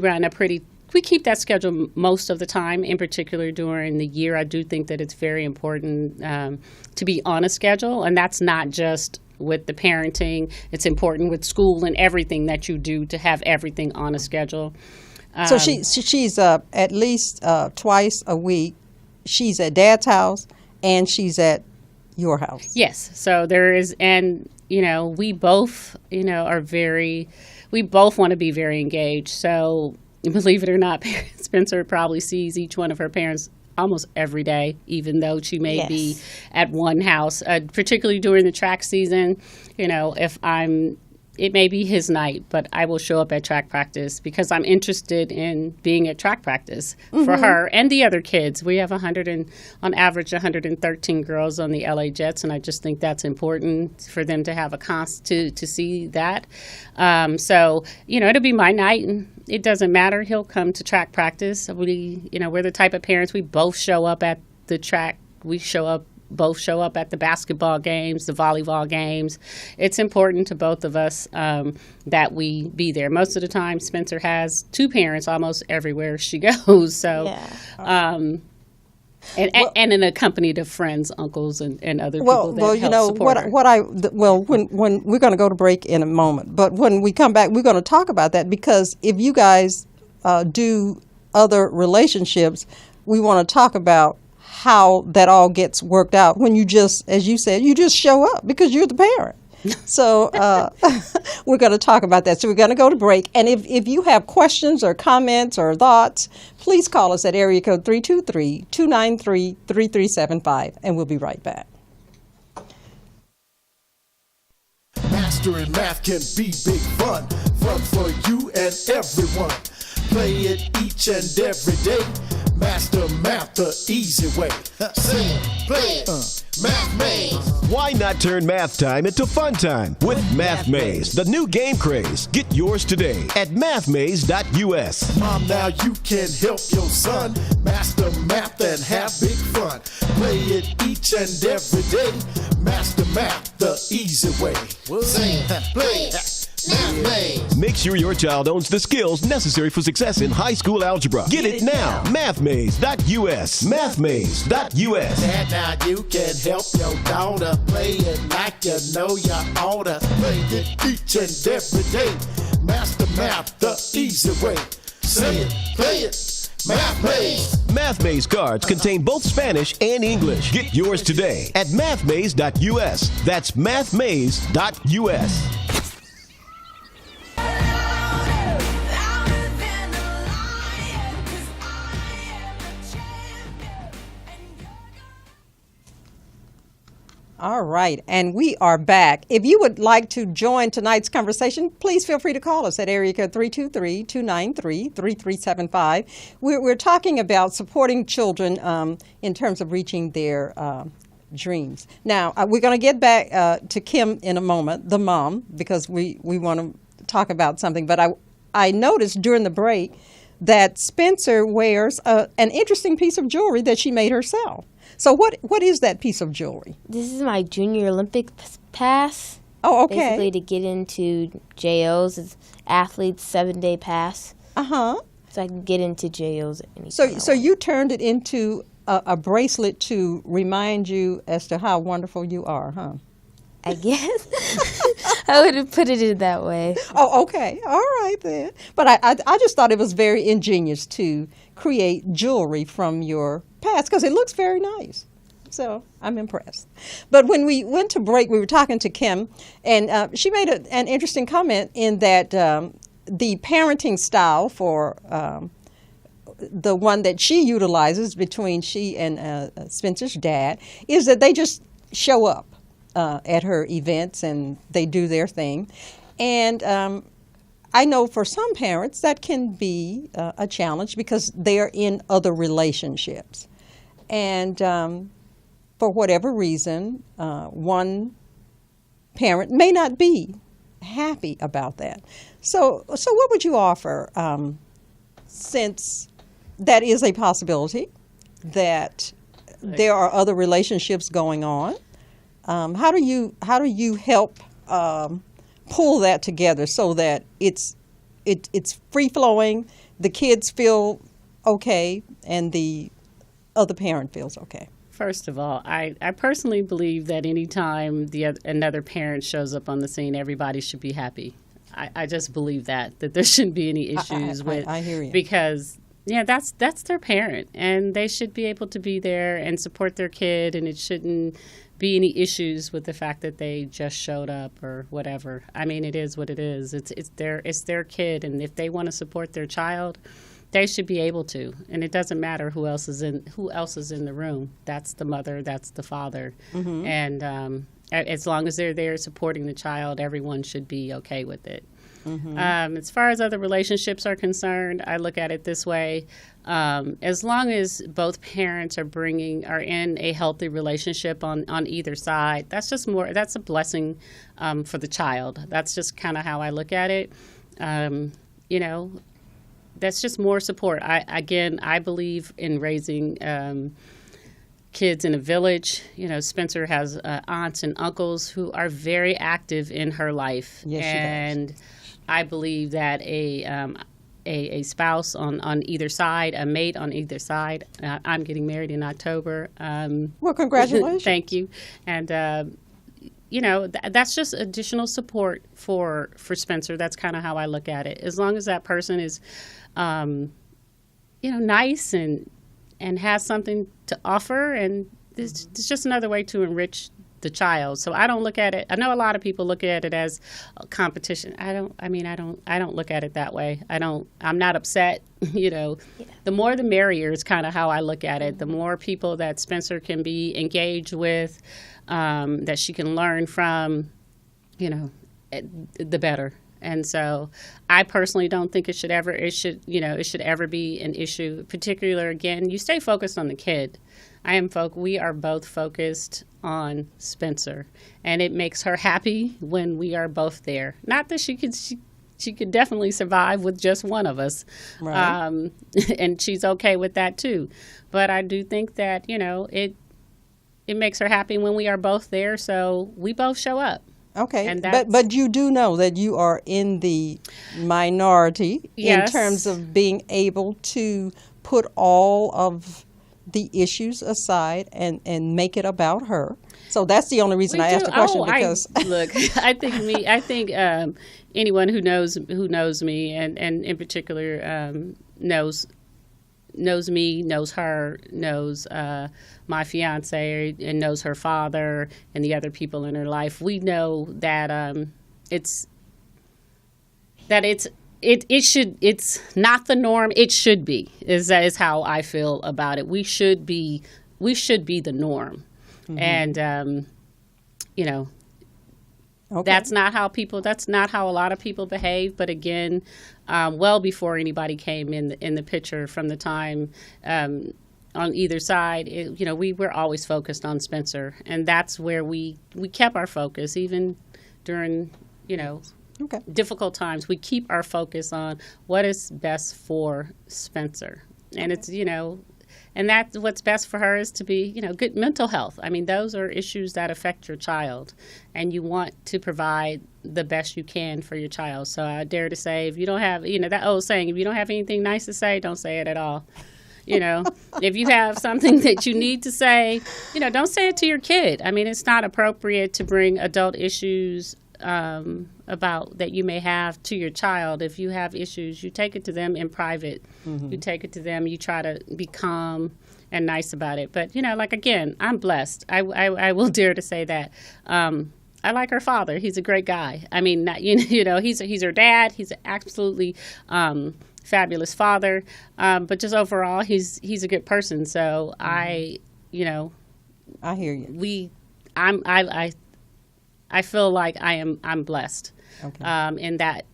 keep that schedule most of the time. In particular during the year, I do think that it's very important to be on a schedule, and that's not just with the parenting. It's important with school and everything that you do to have everything on a schedule. So she's at least twice a week. She's at Dad's house and she's at your house. Yes. So there is, and we both, we both want to be very engaged. So believe it or not, Spencer probably sees each one of her parents almost every day, even though she may be at one house, particularly during the track season. It may be his night, but I will show up at track practice because I'm interested in being at track practice for her and the other kids. We have on average 113 girls on the LA Jets, and I just think that's important for them to have to see that. It'll be my night, and it doesn't matter. He'll come to track practice. We're the type of parents, we both show up at the track. Both show up at the basketball games, the volleyball games. It's important to both of us that we be there. Most of the time, Spencer has two parents almost everywhere she goes. So, and accompanied of friends, uncles, and other people that help support her. When we're going to go to break in a moment, but when we come back, we're going to talk about that, because if you guys do other relationships, we want to talk about how that all gets worked out when you just, as you said, you just show up because you're the parent. So we're going to talk about that. So we're going to go to break. And if you have questions or comments or thoughts, please call us at area code 323-293-3375, and we'll be right back. Mastering math can be big fun for you and everyone. Play it each and every day. Master math the easy way. Sing, play it, Math Maze. Why not turn math time into fun time with Math Maze, the new game craze? Get yours today at mathmaze.us. Mom, now you can help your son master math and have big fun. Play it each and every day. Master math the easy way. Sing, play it. Make sure your child owns the skills necessary for success in high school algebra. Get it now. Mathmaze.us. Mathmaze.us. Dad, now you can help your daughter play it like you know you oughta. Play it each and every day. Master math the easy way. Say it, play it. Math Maze. Math Maze cards contain both Spanish and English. Get yours today at mathmaze.us. That's mathmaze.us. All right, and we are back. If you would like to join tonight's conversation, please feel free to call us at area code 323-293-3375. We're talking about supporting children in terms of reaching their dreams. Now, we're going to get back to Kim in a moment, the mom, because we want to talk about something. But I noticed during the break that Spencer wears an interesting piece of jewelry that she made herself. So what is that piece of jewelry? This is my Junior Olympic pass. Oh, okay. Basically to get into JOs. It's athlete's 7-day pass. Uh-huh. So I can get into JOs at any time. So you turned it into a bracelet to remind you as to how wonderful you are, huh? I guess. I would have put it in that way. Oh, okay. All right then. But I just thought it was very ingenious to create jewelry from your past because it looks very nice. So I'm impressed. But when we went to break, we were talking to Kim, and she made an interesting comment in that the parenting style for the one that she utilizes between she and Spencer's dad is that they just show up at her events and they do their thing. And I know for some parents that can be a challenge because they're in other relationships. And for whatever reason, one parent may not be happy about that. So what would you offer since that is a possibility that there are other relationships going on. How do you help pull that together so that it's free flowing, the kids feel okay, and the other parent feels okay? First of all, I personally believe that anytime another parent shows up on the scene, everybody should be happy. I just believe that there shouldn't be any issues with. I hear you. Because that's their parent, and they should be able to be there and support their kid, and it shouldn't be any issues with the fact that they just showed up or whatever. I mean, it is what it is. It's their kid, and if they want to support their child, they should be able to, and it doesn't matter who else is in the room. That's the mother, that's the father, and as long as they're there supporting the child, everyone should be okay with it. As far as other relationships are concerned, I look at it this way: as long as both parents are in a healthy relationship on either side, that's a blessing for the child. That's just kind of how I look at it. That's just more support. I believe in raising kids in a village. Spencer has aunts and uncles who are very active in her life. Yes, and she does. I believe that a spouse on either side, a mate on either side. I'm getting married in October. Well, congratulations. Thank you. And that's just additional support for Spencer. That's kind of how I look at it. As long as that person is, nice and has something to offer, and it's just another way to enrich the child. So I don't look at it. I know a lot of people look at it as a competition. I don't look at it that way. I'm not upset. The more the merrier is kind of how I look at it. The more people that Spencer can be engaged with, that she can learn from, the better. And so I personally don't think it should ever be an issue. Particularly, again, you stay focused on the kid. We are both focused on Spencer, and it makes her happy when we are both there. Not that she could definitely survive with just one of us. Right. And she's okay with that too. But I do think that, it makes her happy when we are both there, so we both show up. Okay, And but you do know that you are in the minority Yes. in terms of being able to put all of the issues aside and make it about her. So that's the only reason I asked the question, because I think anyone who knows me and in particular knows me, knows her, knows my fiance, and knows her father and the other people in her life. We know that it's not the norm. It should be is how I feel about it. We should be the norm, and okay. that's not how a lot of people behave. But again, well before anybody came in the picture, from the time on either side, we were always focused on Spencer, and that's where we kept our focus even during Okay. difficult times. We keep our focus on what is best for Spencer, and it's and that's what's best for her is to be good mental health. I mean, those are issues that affect your child, and you want to provide the best you can for your child. So I dare to say, if you don't have that old saying, if you don't have anything nice to say, don't say it at all. If you have something that you need to say, don't say it to your kid. I mean, it's not appropriate to bring adult issues about that you may have to your child. If you have issues, you take it to them in private. You take it to them. You try to be calm and nice about it. But again, I'm blessed. I will dare to say that. I like her father. He's a great guy. I mean, he's her dad. He's an absolutely fabulous father. But just overall, he's a good person. So I hear you. I feel like I'm blessed. Okay. In that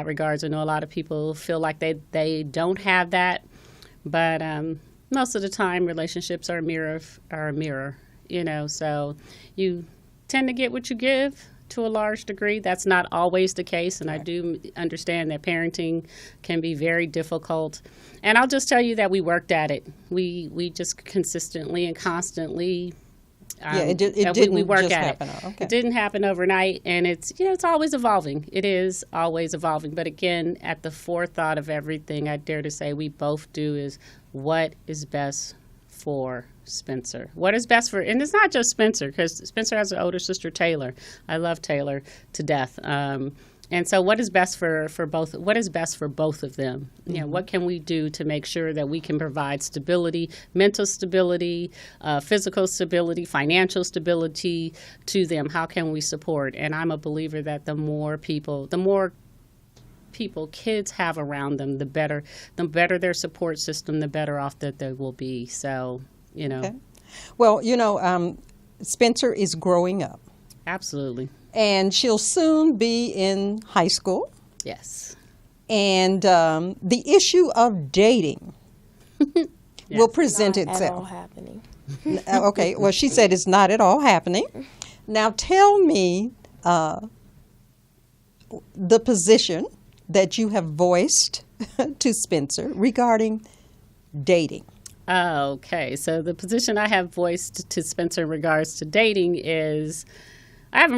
regards. I know a lot of people feel like they don't have that, but most of the time relationships are a mirror. So you tend to get what you give to a large degree. That's not always the case, and I do understand that parenting can be very difficult. And I'll just tell you that we worked at it. We just consistently and constantly. It didn't we work just at happen. it. Okay. It didn't happen overnight, and it's always evolving. It is always evolving. But again, at the forethought of everything, I dare to say we both do is what is best for Spencer. What is best for, and it's not just Spencer, because Spencer has an older sister, Taylor. I love Taylor to death. And so what is best for both? What is best for both of them? What can we do to make sure that we can provide stability, mental stability, physical stability, financial stability to them? How can we support? And I'm a believer that the more people kids have around them, the better their support system, the better off that they will be. So, Okay. Well, Spencer is growing up. Absolutely. And she'll soon be in high school. Yes. And the issue of dating will present Not itself. at all happening. Okay. Well, she said it's not at all happening. Now, tell me the position that you have voiced to Spencer regarding dating. Okay. So the position I have voiced to Spencer in regards to dating is, I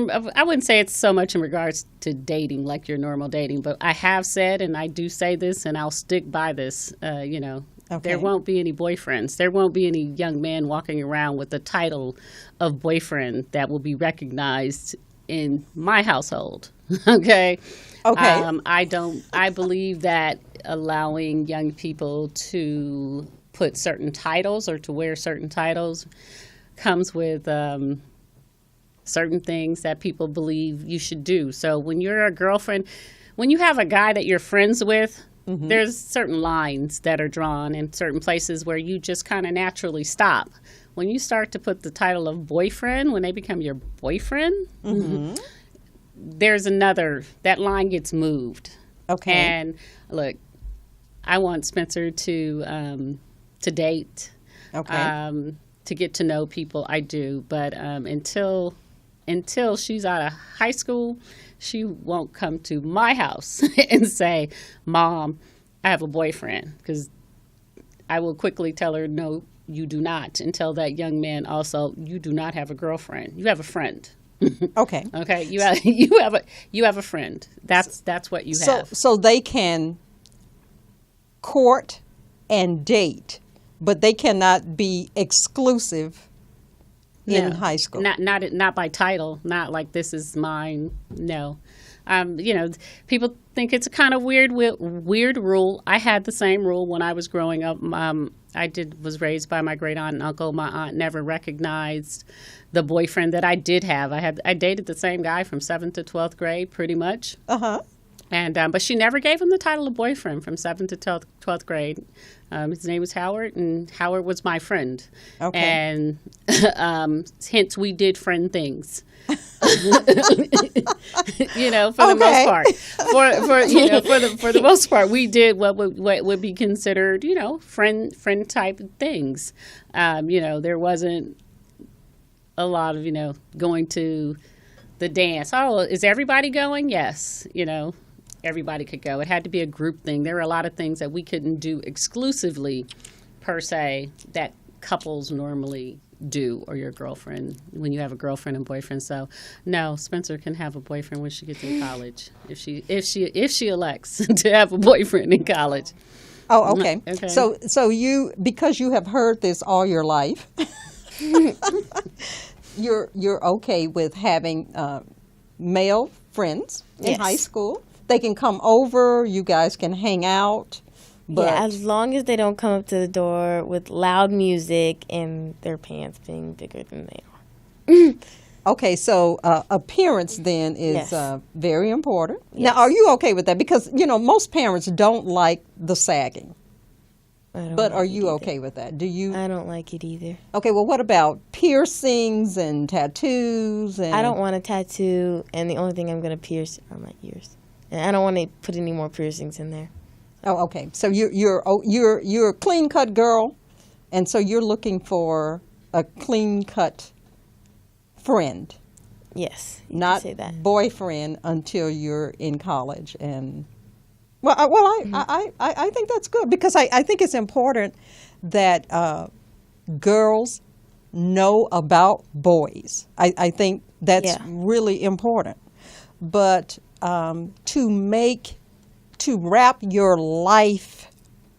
wouldn't say it's so much in regards to dating like your normal dating, but I have said, and I do say this, and I'll stick by this, There won't be any boyfriends. There won't be any young man walking around with the title of boyfriend that will be recognized in my household. Okay? Okay. I believe that allowing young people to put certain titles or to wear certain titles comes with certain things that people believe you should do. So when you're a girlfriend, when you have a guy that you're friends with, there's certain lines that are drawn in certain places where you just kind of naturally stop. When you start to put the title of boyfriend, when they become your boyfriend, that line gets moved. Okay. And look, I want Spencer to date, to get to know people. I do, but until she's out of high school, she won't come to my house and say, "Mom, I have a boyfriend," because I will quickly tell her, "No, you do not." And tell that young man also, "You do not have a girlfriend. You have a friend." Okay. Okay. You have a friend. That's what you have. So they can court and date, but they cannot be exclusive in high school. Not by title. Not like this is mine. No. People think it's a kind of weird rule. I had the same rule when I was growing up. Was raised by my great aunt and uncle. My aunt never recognized the boyfriend that I did have. I dated the same guy from 7th to 12th grade, pretty much. And but she never gave him the title of boyfriend from 7th to 12th grade. His name was Howard, and Howard was my friend. Okay. And hence we did friend things. For the most part. For the most part, we did what would be considered, friend type things. There wasn't a lot of, going to the dance. Oh, is everybody going? Yes. Everybody could go. It had to be a group thing. There were a lot of things that we couldn't do exclusively, per se, that couples normally do, or your girlfriend, when you have a girlfriend and boyfriend. So, no, Spencer can have a boyfriend when she gets in college, if she elects to have a boyfriend in college. Oh, okay. Okay. So you, because you have heard this all your life, you're okay with having male friends in high school. They can come over. You guys can hang out. But as long as they don't come up to the door with loud music and their pants being bigger than they are. Okay, so appearance then is very important. Yes. Now, are you okay with that? Because, most parents don't like the sagging. But are you okay with that? Do you? I don't like it either. Okay, well, what about piercings and tattoos? I don't want a tattoo, and the only thing I'm going to pierce are my ears. And I don't want to put any more piercings in there. Oh, okay. So you're a clean cut girl, and so you're looking for a clean cut friend. Yes, you not can say that. boyfriend until you're in college. And I think that's good because I think it's important that girls know about boys. I think that's really important. But to wrap your life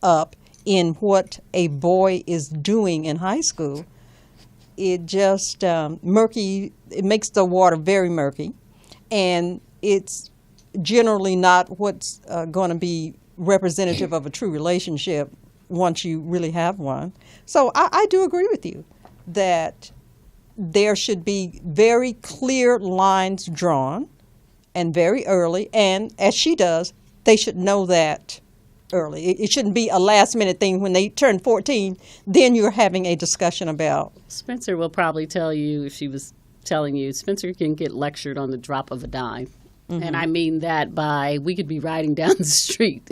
up in what a boy is doing in high school, it just murky. It makes the water very murky, and it's generally not what's going to be representative of a true relationship once you really have one. So I do agree with you that there should be very clear lines drawn and very early, and as she does, they should know that early. It shouldn't be a last-minute thing when they turn 14, then you're having a discussion about. Spencer will probably tell you, if she was telling you, Spencer can get lectured on the drop of a dime. And I mean that by, we could be riding down the street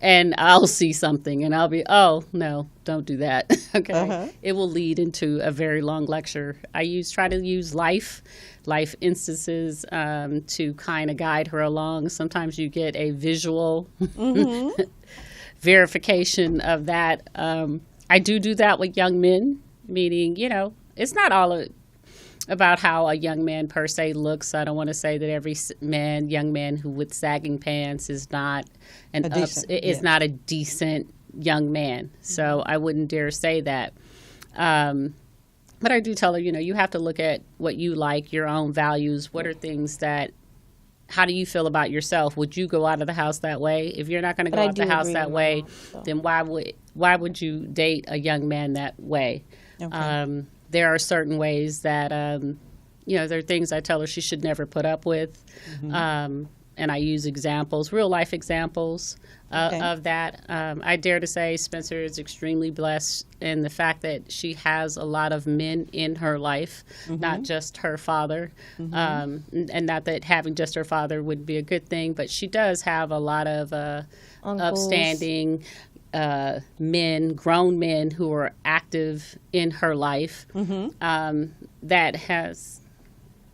and I'll see something and I'll be, oh, no, don't do that. Okay. It will lead into a very long lecture. I try to use life instances to kind of guide her along. Sometimes you get a visual verification of that. I do that with young men, meaning, it's not all about how a young man per se looks. I don't want to say that every young man who with sagging pants is not not a decent young man. So I wouldn't dare say that. But I do tell her, you have to look at what you like, your own values. What are things how do you feel about yourself? Would you go out of the house that way? If you're not going to go out the house that way, then why would you date a young man that way? Okay. There are certain ways that, there are things I tell her she should never put up with. And I use examples, real life examples of that. I dare to say Spencer is extremely blessed in the fact that she has a lot of men in her life, not just her father. And not that having just her father would be a good thing, but she does have a lot of upstanding men, grown men who are active in her life, that has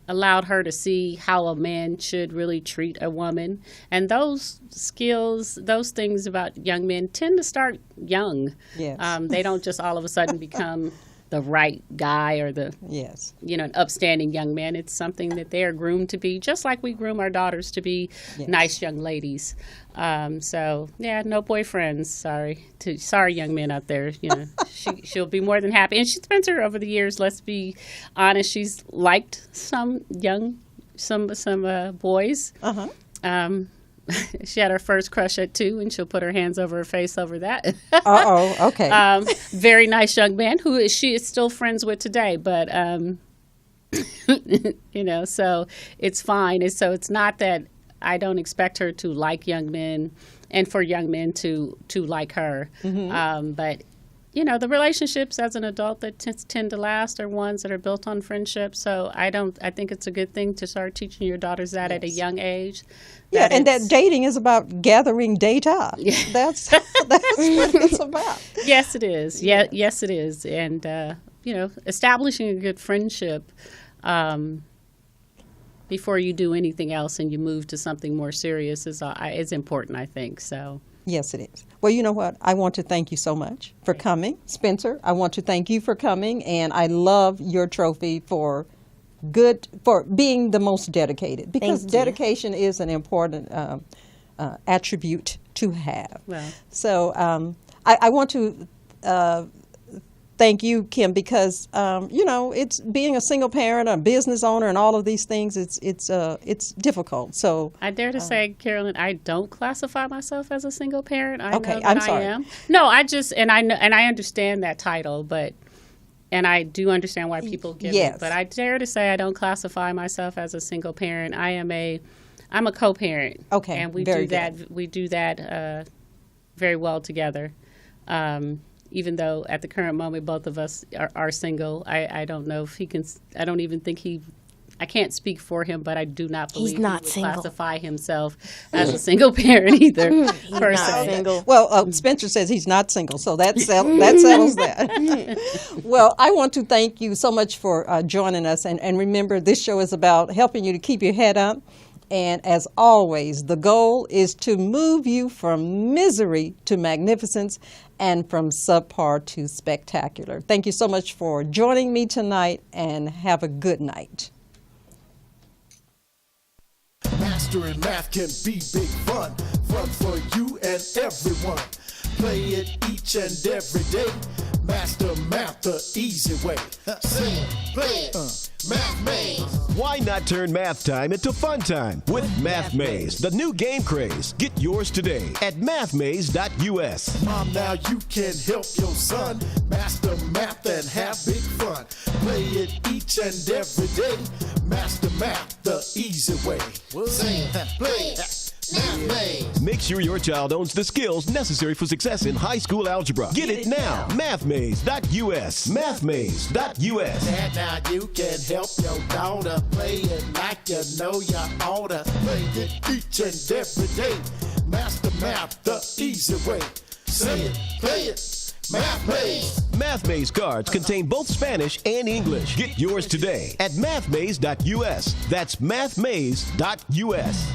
allowed her to see how a man should really treat a woman. And those skills, those things about young men tend to start young. Yes. They don't just all of a sudden become the right guy or an upstanding young man. It's something that they are groomed to be, just like we groom our daughters to be nice young ladies. No boyfriends. Sorry, young men out there. She'll be more than happy. And Spencer, over the years, let's be honest, she's liked some boys. She had her first crush at 2, and she'll put her hands over her face over that. Okay. Very nice young man who she is still friends with today, but so it's fine. And so it's not that I don't expect her to like young men and for young men to like her. But the relationships as an adult that tend to last are ones that are built on friendship. So I think it's a good thing to start teaching your daughters that at a young age. And that dating is about gathering data. That's what it's about. Yes, it is. Yes, it is. And, establishing a good friendship before you do anything else and you move to something more serious is important, I think. So. Yes, it is. Well, you know what? I want to thank you so much for coming. Spencer, I want to thank you for coming, and I love your trophy for being the most dedicated, because dedication is an important attribute to have. Well. So I want to thank you, Kim, because it's being a single parent, a business owner, and all of these things. It's difficult. So I dare to say, Carolyn, I don't classify myself as a single parent. I know that I'm sorry. I am. No, I just and I understand that title, and I do understand why people give it. But I dare to say I don't classify myself as a single parent. I'm a co-parent. Okay, and we do that very well together. Even though at the current moment both of us are single, I don't know if he can. I don't even think he I can't speak for him, but I do not believe He's not he would single. classify himself as a single parent either. He's per not se. single. Well, Spencer says he's not single, so that settles that. Well, I want to thank you so much for joining us. And remember, this show is about helping you to keep your head up. And as always, the goal is to move you from misery to magnificence and from subpar to spectacular. Thank you so much for joining me tonight, and have a good night. Mastering math can be big fun for you and everyone. Play it each and every day. Master math the easy way. Sing, play it, Math Maze. Why not turn math time into fun time with Math Maze, the new game craze? Get yours today at mathmaze.us. Mom, now you can help your son master math and have big fun. Play it each and every day. Master math the easy way. Sing, play it. Math Maze. Make sure your child owns the skills necessary for success in high school algebra. Get it now. Mathmaze.us. Mathmaze.us. Dad, now you can help your daughter play it like you know you oughta. Play it each and every day. Master math the easy way. Say it, play it. Math Maze. Math Maze cards contain both Spanish and English. Get yours today at mathmaze.us. That's mathmaze.us.